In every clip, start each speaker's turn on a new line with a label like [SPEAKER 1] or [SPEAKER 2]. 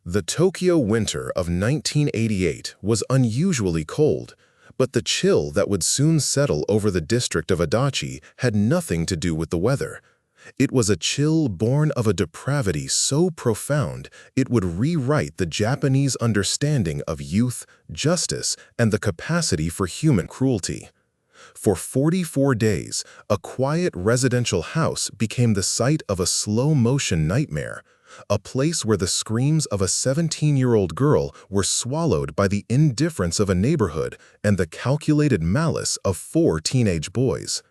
[SPEAKER 1] The Tokyo winter of 1988 was unusually cold, but the chill that would soon settle over the district of Adachi had nothing to do with the weather. It was a chill born of a depravity so profound it would rewrite the Japanese understanding of youth, justice, and the capacity for human cruelty. For 44 days, a quiet residential house became the site of a slow-motion nightmare, a place where the screams of a 17-year-old girl were swallowed by the indifference of a neighborhood and the calculated malice of 4 teenage boys.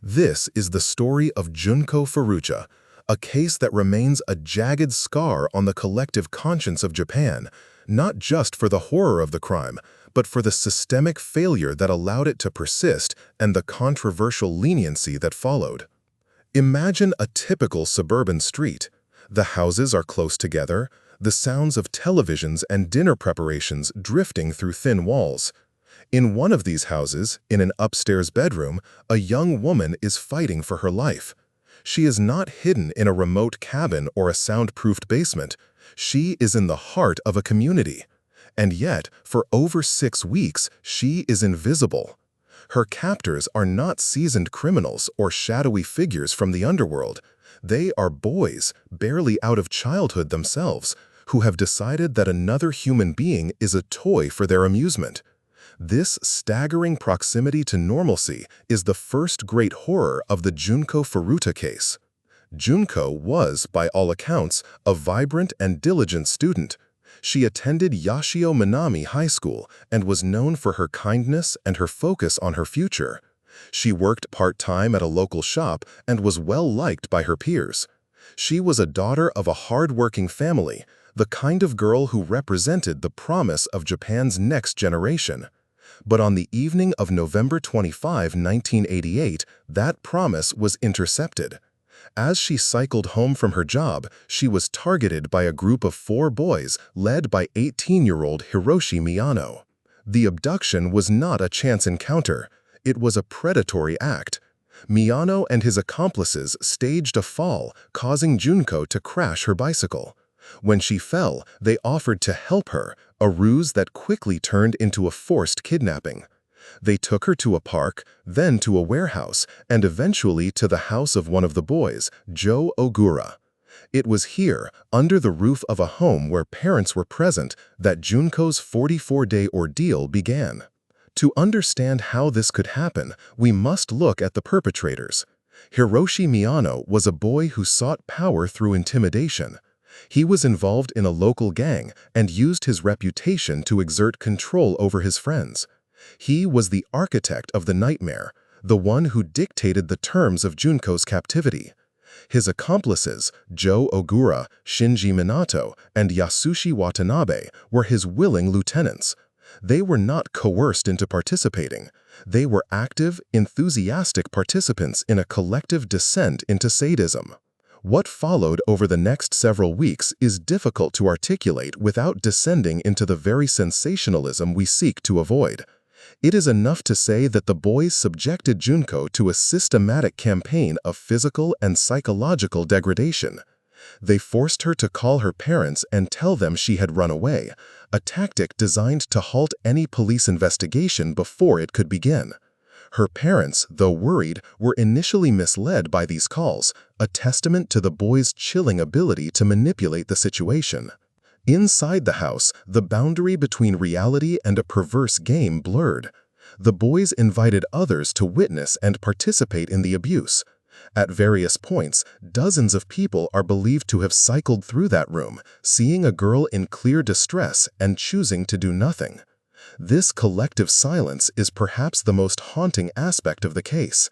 [SPEAKER 1] This is the story of Junko Furuta, a case that remains a jagged scar on the collective conscience of Japan, not just for the horror of the crime, but for the systemic failure that allowed it to persist and the controversial leniency that followed. Imagine a typical suburban street. The houses are close together, the sounds of televisions and dinner preparations drifting through thin walls. In one of these houses, in an upstairs bedroom, a young woman is fighting for her life. She is not hidden in a remote cabin or a soundproofed basement. She is in the heart of a community. And yet, for over 6 weeks, she is invisible. Her captors are not seasoned criminals or shadowy figures from the underworld. They are boys, barely out of childhood themselves, who have decided that another human being is a toy for their amusement. This staggering proximity to normalcy is the first great horror of the Junko Furuta case. Junko was, by all accounts, a vibrant and diligent student. She attended Yashio Minami High School and was known for her kindness and her focus on her future. She worked part-time at a local shop and was well-liked by her peers. She was a daughter of a hard-working family, the kind of girl who represented the promise of Japan's next generation. But on the evening of November 25, 1988, that promise was intercepted. As she cycled home from her job, she was targeted by a group of 4 boys led by 18-year-old Hiroshi Miyano. The abduction was not a chance encounter. It was a predatory act. Miyano and his accomplices staged a fall, causing Junko to crash her bicycle. When she fell, they offered to help her, a ruse that quickly turned into a forced kidnapping. They took her to a park, then to a warehouse, and eventually to the house of one of the boys, Joe Ogura. It was here, under the roof of a home where parents were present, that Junko's 44-day ordeal began. To understand how this could happen, we must look at the perpetrators. Hiroshi Miyano was a boy who sought power through intimidation. He was involved in a local gang and used his reputation to exert control over his friends. He was the architect of the nightmare, the one who dictated the terms of Junko's captivity. His accomplices, Joe Ogura, Shinji Minato, and Yasushi Watanabe, were his willing lieutenants. They were not coerced into participating. They were active, enthusiastic participants in a collective descent into sadism. What followed over the next several weeks is difficult to articulate without descending into the very sensationalism we seek to avoid. It is enough to say that the boys subjected Junko to a systematic campaign of physical and psychological degradation. They forced her to call her parents and tell them she had run away, a tactic designed to halt any police investigation before it could begin. Her parents, though worried, were initially misled by these calls, a testament to the boys' chilling ability to manipulate the situation. Inside the house, the boundary between reality and a perverse game blurred. The boys invited others to witness and participate in the abuse. At various points, dozens of people are believed to have cycled through that room, seeing a girl in clear distress and choosing to do nothing. This collective silence is perhaps the most haunting aspect of the case.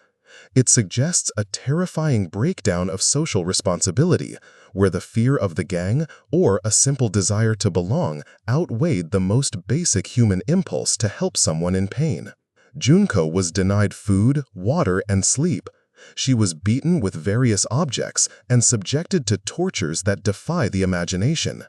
[SPEAKER 1] It suggests a terrifying breakdown of social responsibility, where the fear of the gang or a simple desire to belong outweighed the most basic human impulse to help someone in pain. Junko was denied food, water, and sleep. She was beaten with various objects and subjected to tortures that defy the imagination.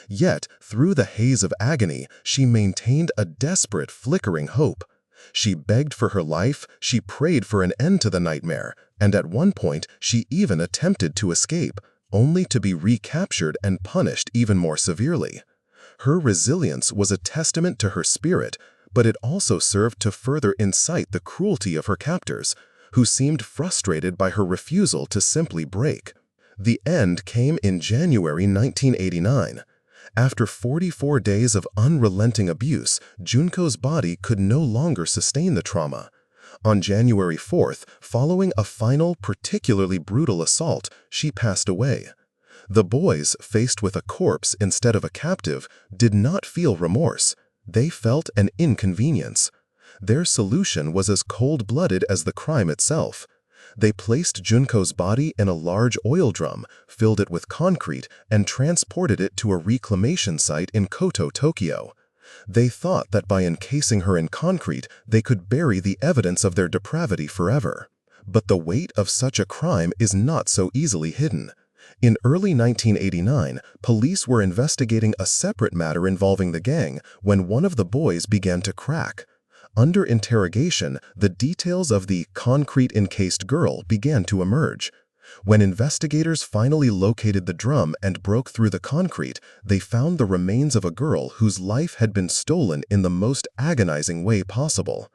[SPEAKER 1] Yet, through the haze of agony, she maintained a desperate, flickering hope. She begged for her life, she prayed for an end to the nightmare, and at one point she even attempted to escape, only to be recaptured and punished even more severely. Her resilience was a testament to her spirit, but it also served to further incite the cruelty of her captors, who seemed frustrated by her refusal to simply break. The end came in January 1989. After 44 days of unrelenting abuse, Junko's body could no longer sustain the trauma. On January 4th, following a final, particularly brutal assault, she passed away. The boys, faced with a corpse instead of a captive, did not feel remorse. They felt an inconvenience. Their solution was as cold-blooded as the crime itself. They placed Junko's body in a large oil drum, filled it with concrete, and transported it to a reclamation site in Koto, Tokyo. They thought that by encasing her in concrete, they could bury the evidence of their depravity forever. But the weight of such a crime is not so easily hidden. In early 1989, police were investigating a separate matter involving the gang when one of the boys began to crack. Under interrogation, the details of the concrete-encased girl began to emerge. When investigators finally located the drum and broke through the concrete, they found the remains of a girl whose life had been stolen in the most agonizing way possible.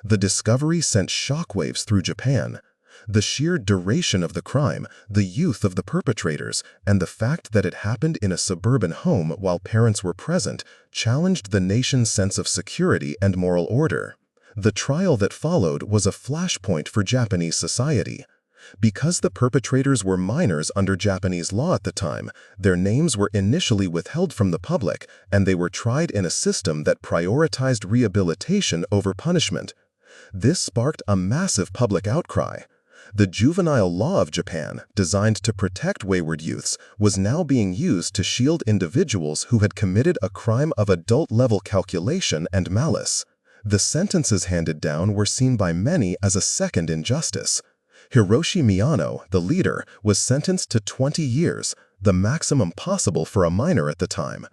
[SPEAKER 1] The discovery sent shockwaves through Japan. The sheer duration of the crime, the youth of the perpetrators, and the fact that it happened in a suburban home while parents were present challenged the nation's sense of security and moral order. The trial that followed was a flashpoint for Japanese society. Because the perpetrators were minors under Japanese law at the time, their names were initially withheld from the public, and they were tried in a system that prioritized rehabilitation over punishment. This sparked a massive public outcry. The juvenile law of Japan, designed to protect wayward youths, was now being used to shield individuals who had committed a crime of adult-level calculation and malice. The sentences handed down were seen by many as a second injustice. Hiroshi Miyano, the leader, was sentenced to 20 years, the maximum possible for a minor at the time.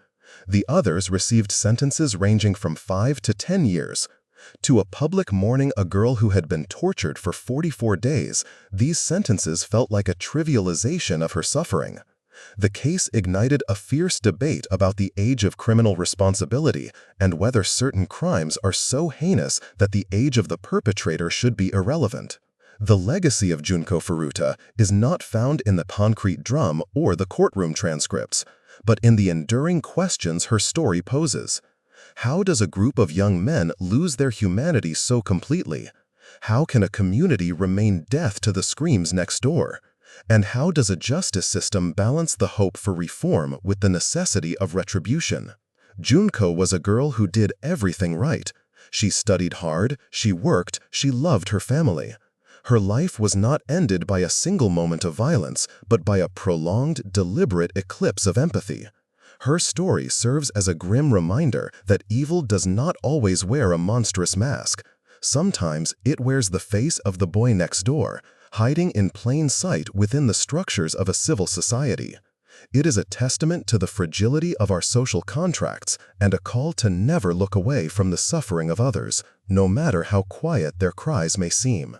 [SPEAKER 1] The others received sentences ranging from 5 to 10 years. To a public mourning a girl who had been tortured for 44 days, these sentences felt like a trivialization of her suffering. The case ignited a fierce debate about the age of criminal responsibility and whether certain crimes are so heinous that the age of the perpetrator should be irrelevant. The legacy of Junko Furuta is not found in the concrete drum or the courtroom transcripts, but in the enduring questions her story poses. How does a group of young men lose their humanity so completely? How can a community remain deaf to the screams next door? And how does a justice system balance the hope for reform with the necessity of retribution? Junko was a girl who did everything right. She studied hard, she worked, she loved her family. Her life was not ended by a single moment of violence, but by a prolonged, deliberate eclipse of empathy. Her story serves as a grim reminder that evil does not always wear a monstrous mask. Sometimes it wears the face of the boy next door, hiding in plain sight within the structures of a civil society. It is a testament to the fragility of our social contracts and a call to never look away from the suffering of others, no matter how quiet their cries may seem.